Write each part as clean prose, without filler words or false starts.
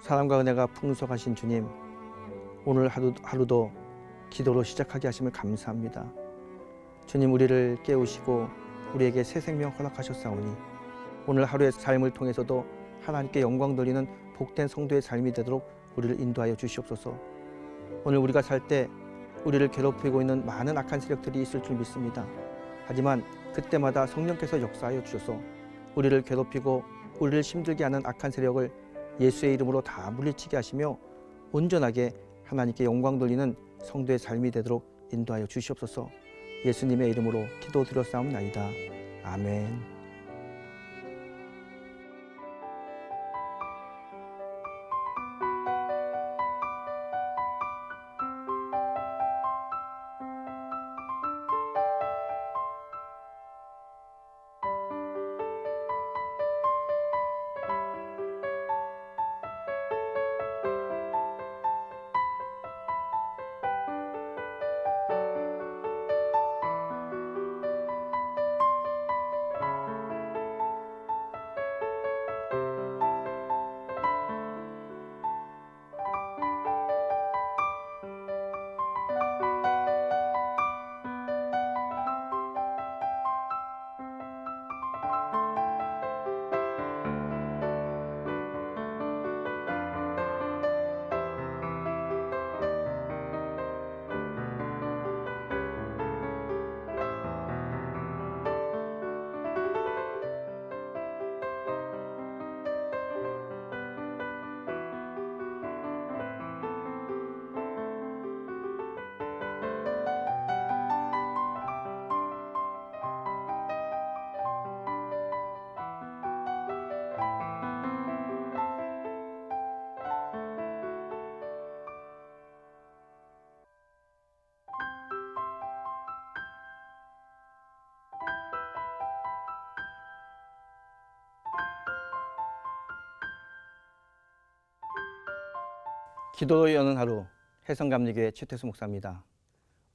사랑과 은혜가 풍성하신 주님, 오늘 하루도 기도로 시작하게 하심을 감사합니다. 주님, 우리를 깨우시고 우리에게 새 생명 허락하셨사오니 오늘 하루의 삶을 통해서도 하나님께 영광 돌리는 복된 성도의 삶이 되도록 우리를 인도하여 주시옵소서. 오늘 우리가 살 때 우리를 괴롭히고 있는 많은 악한 세력들이 있을 줄 믿습니다. 하지만 그때마다 성령께서 역사하여 주셔서 우리를 괴롭히고 우리를 힘들게 하는 악한 세력을 예수의 이름으로 다 물리치게 하시며 온전하게 하나님께 영광 돌리는 성도의 삶이 되도록 인도하여 주시옵소서. 예수님의 이름으로 기도드렸사옵나이다. 아멘. 기도로 여는 하루, 해성감리교회 최태수 목사입니다.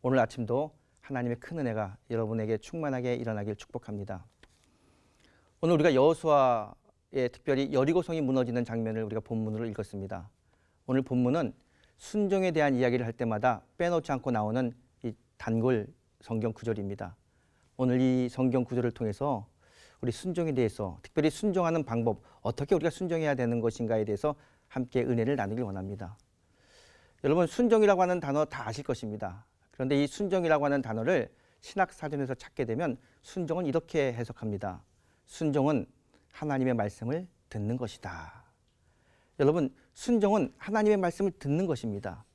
오늘 아침도 하나님의 큰 은혜가 여러분에게 충만하게 일어나길 축복합니다. 오늘 우리가 여호수아의 특별히 여리고성이 무너지는 장면을 우리가 본문으로 읽었습니다. 오늘 본문은 순종에 대한 이야기를 할 때마다 빼놓지 않고 나오는 이 단골 성경 구절입니다. 오늘 이 성경 구절을 통해서 우리 순종에 대해서, 특별히 순종하는 방법, 어떻게 우리가 순종해야 되는 것인가에 대해서 함께 은혜를 나누길 원합니다. 여러분, 순종이라고 하는 단어 다 아실 것입니다. 그런데 이 순종이라고 하는 단어를 신학사전에서 찾게 되면 순종은 이렇게 해석합니다. 순종은 하나님의 말씀을 듣는 것이다. 여러분, 순종은 하나님의 말씀을 듣는 것입니다.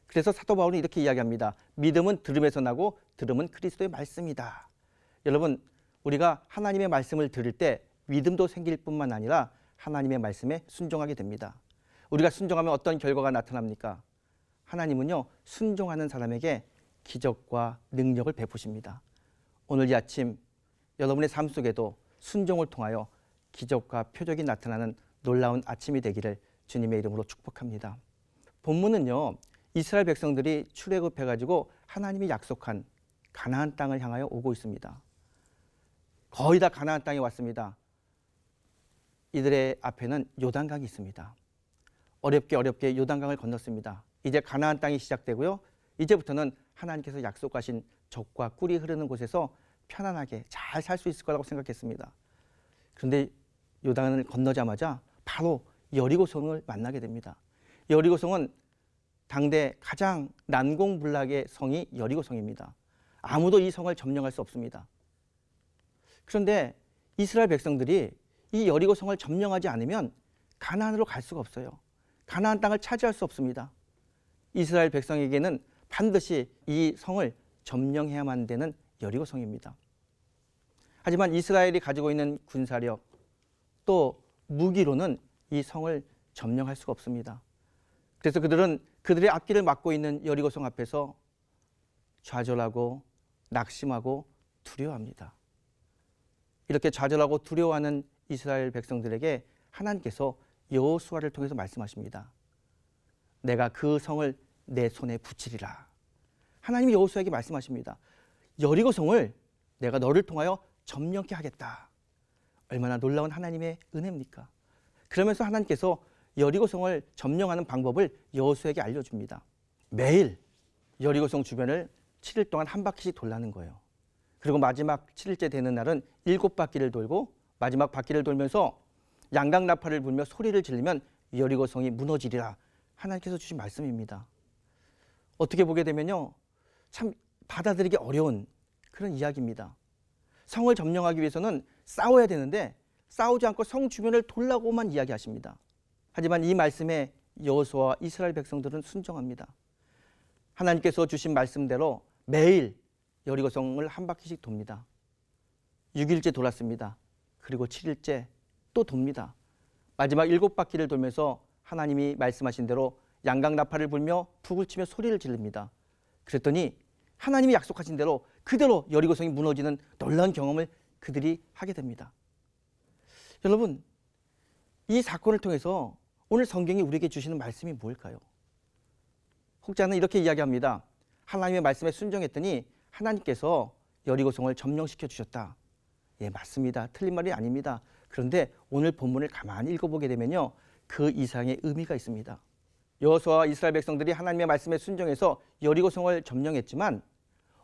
그래서 사도 바울은 이렇게 이야기합니다. 믿음은 들음에서 나고 들음은 그리스도의 말씀이다. 여러분, 우리가 하나님의 말씀을 들을 때 믿음도 생길 뿐만 아니라 하나님의 말씀에 순종하게 됩니다. 우리가 순종하면 어떤 결과가 나타납니까? 하나님은요, 순종하는 사람에게 기적과 능력을 베푸십니다. 오늘 이 아침 여러분의 삶 속에도 순종을 통하여 기적과 표적이 나타나는 놀라운 아침이 되기를 주님의 이름으로 축복합니다. 본문은요, 이스라엘 백성들이 출애굽해가지고 하나님이 약속한 가나안 땅을 향하여 오고 있습니다. 거의 다 가나안 땅에 왔습니다. 이들의 앞에는 요단강이 있습니다. 어렵게 요단강을 건넜습니다. 이제 가나안 땅이 시작되고요. 이제부터는 하나님께서 약속하신 젖과 꿀이 흐르는 곳에서 편안하게 잘 살 수 있을 거라고 생각했습니다. 그런데 요단을 건너자마자 바로 여리고성을 만나게 됩니다. 여리고성은 당대 가장 난공불락의 성이 여리고성입니다. 아무도 이 성을 점령할 수 없습니다. 그런데 이스라엘 백성들이 이 여리고성을 점령하지 않으면 가나안으로 갈 수가 없어요. 가나안 땅을 차지할 수 없습니다. 이스라엘 백성에게는 반드시 이 성을 점령해야만 되는 여리고성입니다. 하지만 이스라엘이 가지고 있는 군사력 또 무기로는 이 성을 점령할 수가 없습니다. 그래서 그들은 그들의 앞길을 막고 있는 여리고성 앞에서 좌절하고 낙심하고 두려워합니다. 이렇게 좌절하고 두려워하는 이스라엘 백성들에게 하나님께서 여호수아를 통해서 말씀하십니다. 내가 그 성을 내 손에 붙이리라. 하나님이 여호수아에게 말씀하십니다. 여리고성을 내가 너를 통하여 점령케 하겠다. 얼마나 놀라운 하나님의 은혜입니까? 그러면서 하나님께서 여리고성을 점령하는 방법을 여호수아에게 알려줍니다. 매일 여리고성 주변을 7일 동안 한 바퀴씩 돌라는 거예요. 그리고 마지막 7일째 되는 날은 7바퀴를 돌고 마지막 바퀴를 돌면서 양강나팔을 불며 소리를 지르면 여리고성이 무너지리라. 하나님께서 주신 말씀입니다. 어떻게 보게 되면요, 참 받아들이기 어려운 그런 이야기입니다. 성을 점령하기 위해서는 싸워야 되는데 싸우지 않고 성 주변을 돌라고만 이야기하십니다. 하지만 이 말씀에 여호수아와 이스라엘 백성들은 순종합니다. 하나님께서 주신 말씀대로 매일 여리고성을 한 바퀴씩 돕니다. 6일째 돌았습니다. 그리고 7일째 또 돕니다. 마지막 7바퀴를 돌면서 하나님이 말씀하신 대로 양강나팔을 불며 북을 치며 소리를 지릅니다. 그랬더니 하나님이 약속하신 대로 그대로 여리고성이 무너지는 놀라운 경험을 그들이 하게 됩니다. 여러분, 이 사건을 통해서 오늘 성경이 우리에게 주시는 말씀이 뭘까요? 혹자는 이렇게 이야기합니다. 하나님의 말씀에 순종했더니 하나님께서 여리고성을 점령시켜 주셨다. 예, 맞습니다. 틀린 말이 아닙니다. 그런데 오늘 본문을 가만히 읽어보게 되면요, 그 이상의 의미가 있습니다. 여호수아와 이스라엘 백성들이 하나님의 말씀에 순종해서 여리고성을 점령했지만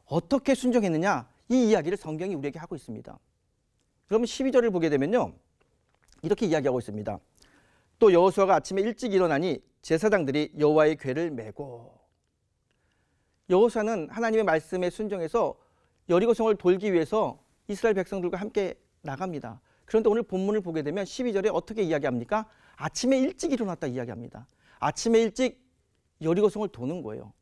어떻게 순종했느냐, 이 이야기를 성경이 우리에게 하고 있습니다. 그러면 12절을 보게 되면요, 이렇게 이야기하고 있습니다. 또 여호수아가 아침에 일찍 일어나니 제사장들이 여호와의 궤를 메고. 여호수아는 하나님의 말씀에 순종해서 여리고성을 돌기 위해서 이스라엘 백성들과 함께 나갑니다. 그런데 오늘 본문을 보게 되면 12절에 어떻게 이야기합니까? 아침에 일찍 일어났다 이야기합니다. 아침에 일찍 여리고성을 도는 거예요.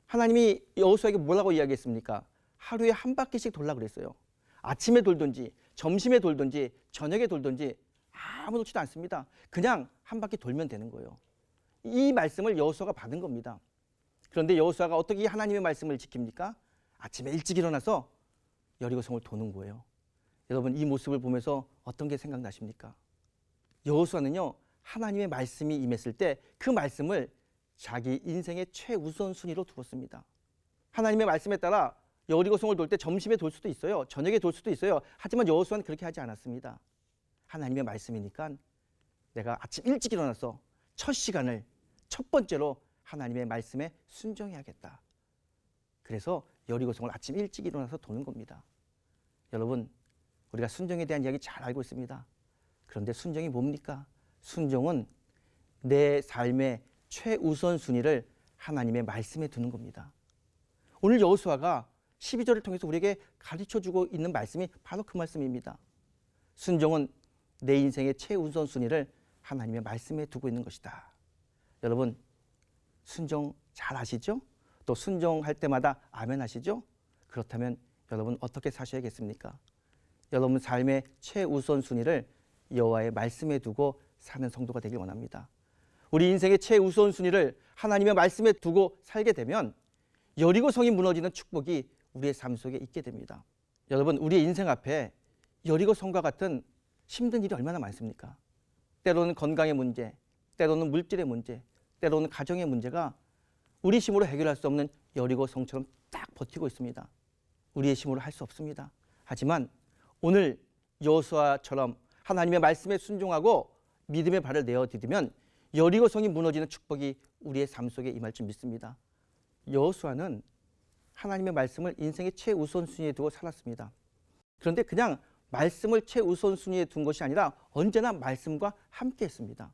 하나님이 여호수아에게 뭐라고 이야기했습니까? 하루에 한 바퀴씩 돌라 그랬어요. 아침에 돌든지 점심에 돌든지 저녁에 돌든지 아무렇지도 않습니다. 그냥 한 바퀴 돌면 되는 거예요. 이 말씀을 여호수아가 받은 겁니다. 그런데 여호수아가 어떻게 하나님의 말씀을 지킵니까? 아침에 일찍 일어나서 여리고성을 도는 거예요. 여러분, 이 모습을 보면서 어떤 게 생각나십니까? 여호수아는요, 하나님의 말씀이 임했을 때 그 말씀을 자기 인생의 최우선순위로 두었습니다. 하나님의 말씀에 따라 여리고성을 돌 때 점심에 돌 수도 있어요. 저녁에 돌 수도 있어요. 하지만 여호수아는 그렇게 하지 않았습니다. 하나님의 말씀이니까 내가 아침 일찍 일어나서 첫 시간을 첫 번째로 하나님의 말씀에 순종해야겠다. 그래서 여리고성을 아침 일찍 일어나서 도는 겁니다. 여러분, 우리가 순종에 대한 이야기 잘 알고 있습니다. 그런데 순종이 뭡니까? 순종은 내 삶의 최우선 순위를 하나님의 말씀에 두는 겁니다. 오늘 여호수아가 12절을 통해서 우리에게 가르쳐주고 있는 말씀이 바로 그 말씀입니다. 순종은 내 인생의 최우선 순위를 하나님의 말씀에 두고 있는 것이다. 여러분, 순종 잘 하시죠? 또 순종할 때마다 아멘 하시죠? 그렇다면 여러분 어떻게 사셔야겠습니까? 여러분 삶의 최우선 순위를 여호와의 말씀에 두고 사는 성도가 되길 원합니다. 우리 인생의 최우선 순위를 하나님의 말씀에 두고 살게 되면 여리고성이 무너지는 축복이 우리의 삶 속에 있게 됩니다. 여러분, 우리의 인생 앞에 여리고성과 같은 힘든 일이 얼마나 많습니까? 때로는 건강의 문제, 때로는 물질의 문제, 때로는 가정의 문제가 우리 힘으로 해결할 수 없는 여리고성처럼 딱 버티고 있습니다. 우리의 힘으로 할 수 없습니다. 하지만 오늘 여호수아처럼 하나님의 말씀에 순종하고 믿음의 발을 내어디디면 여리고성이 무너지는 축복이 우리의 삶 속에 임할 줄 믿습니다. 여호수아는 하나님의 말씀을 인생의 최우선순위에 두고 살았습니다. 그런데 그냥 말씀을 최우선순위에 둔 것이 아니라 언제나 말씀과 함께 했습니다.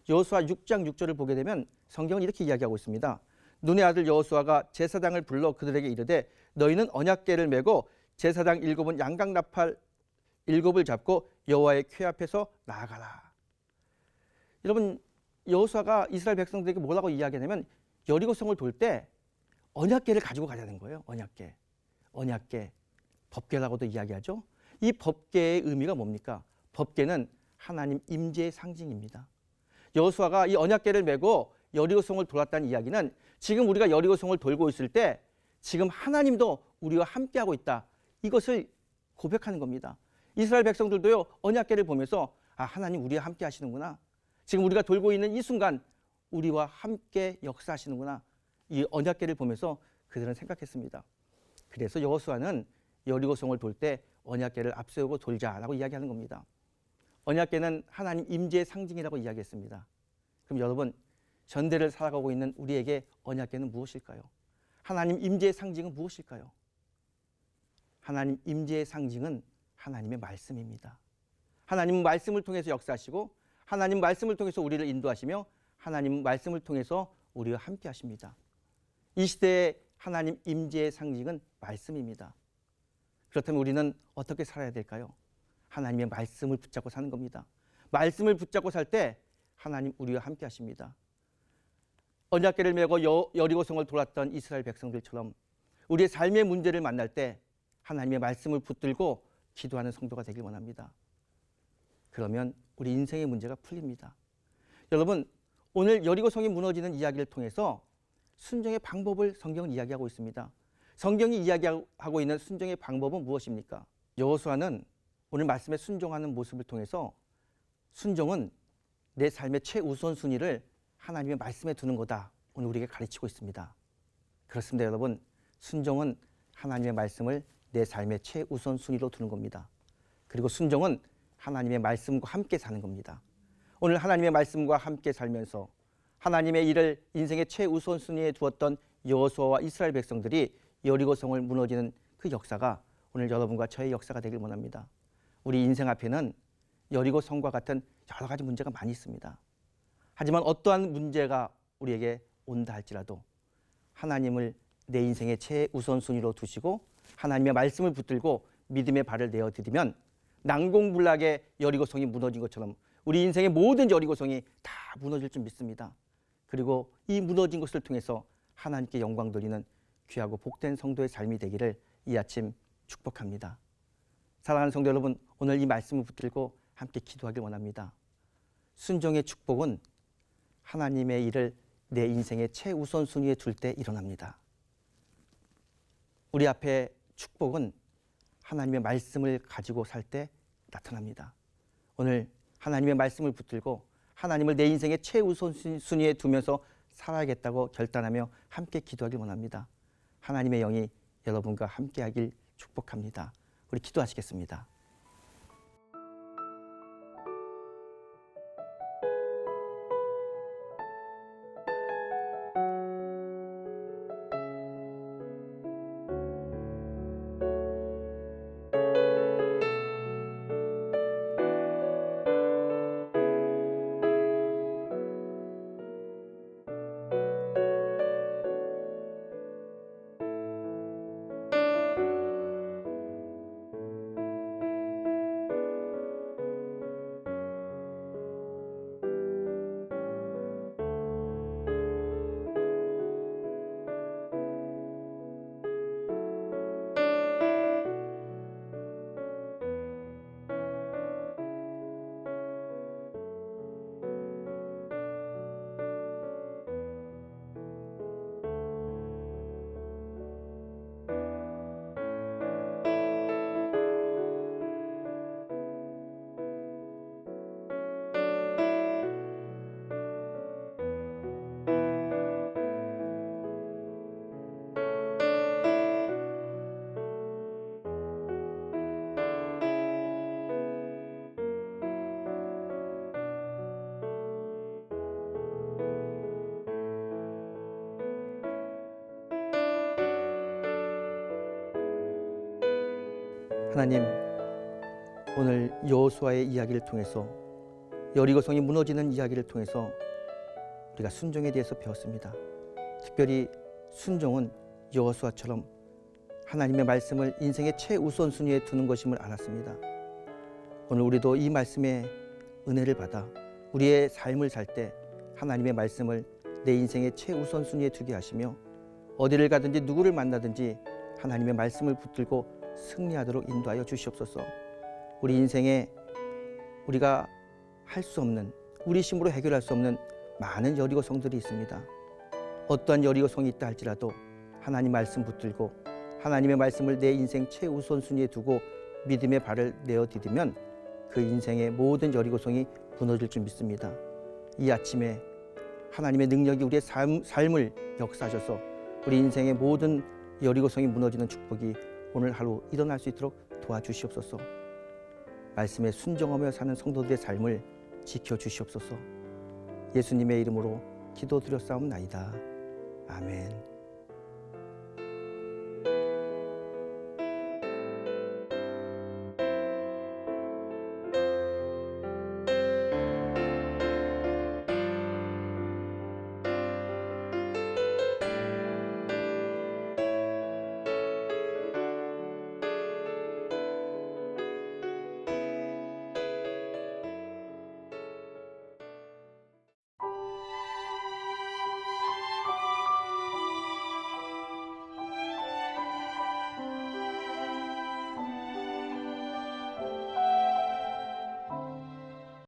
여호수아 6장 6절을 보게 되면 성경은 이렇게 이야기하고 있습니다. 눈의 아들 여호수아가 제사장을 불러 그들에게 이르되 너희는 언약궤를 메고 제사장 7은 양강나팔 7을 잡고 여호와의 궤 앞에서 나아가라. 여러분, 여호수아가 이스라엘 백성들에게 뭐라고 이야기하냐면 여리고성을 돌 때 언약궤를 가지고 가자는 거예요. 언약궤, 법궤라고도 이야기하죠. 이 법궤의 의미가 뭡니까? 법궤는 하나님 임재의 상징입니다. 여호수아가 이 언약궤를 메고 여리고성을 돌았다는 이야기는 지금 우리가 여리고성을 돌고 있을 때 지금 하나님도 우리와 함께하고 있다. 이것을 고백하는 겁니다. 이스라엘 백성들도요, 언약궤를 보면서 아, 하나님 우리와 함께 하시는구나. 지금 우리가 돌고 있는 이 순간 우리와 함께 역사하시는구나. 이 언약궤를 보면서 그들은 생각했습니다. 그래서 여호수아는 여리고성을 돌 때 언약궤를 앞세우고 돌자라고 이야기하는 겁니다. 언약궤는 하나님 임재의 상징이라고 이야기했습니다. 그럼 여러분, 현대를 살아가고 있는 우리에게 언약궤는 무엇일까요? 하나님 임재의 상징은 무엇일까요? 하나님 임재의 상징은 하나님의 말씀입니다. 하나님은 말씀을 통해서 역사하시고 하나님 말씀을 통해서 우리를 인도하시며 하나님 말씀을 통해서 우리와 함께 하십니다. 이 시대의 하나님 임재의 상징은 말씀입니다. 그렇다면 우리는 어떻게 살아야 될까요? 하나님의 말씀을 붙잡고 사는 겁니다. 말씀을 붙잡고 살 때 하나님 우리와 함께 하십니다. 언약궤를 메고 여리고성을 돌았던 이스라엘 백성들처럼 우리의 삶의 문제를 만날 때 하나님의 말씀을 붙들고 기도하는 성도가 되길 원합니다. 그러면 우리 인생의 문제가 풀립니다. 여러분, 오늘 여리고성이 무너지는 이야기를 통해서 순종의 방법을 성경은 이야기하고 있습니다. 성경이 이야기하고 있는 순종의 방법은 무엇입니까? 여호수아는 오늘 말씀에 순종하는 모습을 통해서 순종은 내 삶의 최우선순위를 하나님의 말씀에 두는 거다, 오늘 우리에게 가르치고 있습니다. 그렇습니다. 여러분, 순종은 하나님의 말씀을 내 삶의 최우선순위로 두는 겁니다. 그리고 순종은 하나님의 말씀과 함께 사는 겁니다. 오늘 하나님의 말씀과 함께 살면서 하나님의 일을 인생의 최우선순위에 두었던 여호수아와 이스라엘 백성들이 여리고성을 무너지는 그 역사가 오늘 여러분과 저의 역사가 되길 원합니다. 우리 인생 앞에는 여리고성과 같은 여러 가지 문제가 많이 있습니다. 하지만 어떠한 문제가 우리에게 온다 할지라도 하나님을 내 인생의 최우선순위로 두시고 하나님의 말씀을 붙들고 믿음의 발을 내어드리면 난공불락의 여리고성이 무너진 것처럼 우리 인생의 모든 여리고성이 다 무너질 줄 믿습니다. 그리고 이 무너진 것을 통해서 하나님께 영광 돌리는 귀하고 복된 성도의 삶이 되기를 이 아침 축복합니다. 사랑하는 성도 여러분, 오늘 이 말씀을 붙들고 함께 기도하길 원합니다. 순종의 축복은 하나님의 일을 내 인생의 최우선순위에 둘 때 일어납니다. 우리 앞에 축복은 하나님의 말씀을 가지고 살 때 나타납니다. 오늘 하나님의 말씀을 붙들고 하나님을 내 인생의 최우선순위에 두면서 살아야겠다고 결단하며 함께 기도하길 원합니다. 하나님의 영이 여러분과 함께하길 축복합니다. 우리 기도하시겠습니다. 하나님, 오늘 여호수아의 이야기를 통해서 여리고성이 무너지는 이야기를 통해서 우리가 순종에 대해서 배웠습니다. 특별히 순종은 여호수아처럼 하나님의 말씀을 인생의 최우선순위에 두는 것임을 알았습니다. 오늘 우리도 이 말씀의 은혜를 받아 우리의 삶을 살 때 하나님의 말씀을 내 인생의 최우선순위에 두게 하시며 어디를 가든지 누구를 만나든지 하나님의 말씀을 붙들고 승리하도록 인도하여 주시옵소서. 우리 인생에 우리가 할 수 없는, 우리 힘으로 해결할 수 없는 많은 여리고성들이 있습니다. 어떠한 여리고성이 있다 할지라도 하나님 말씀 붙들고 하나님의 말씀을 내 인생 최우선순위에 두고 믿음의 발을 내어디디면 그 인생의 모든 여리고성이 무너질 줄 믿습니다. 이 아침에 하나님의 능력이 우리의 삶을 역사하셔서 우리 인생의 모든 여리고성이 무너지는 축복이 오늘 하루 일어날 수 있도록 도와주시옵소서. 말씀에 순종하며 사는 성도들의 삶을 지켜주시옵소서. 예수님의 이름으로 기도드렸사옵나이다. 아멘.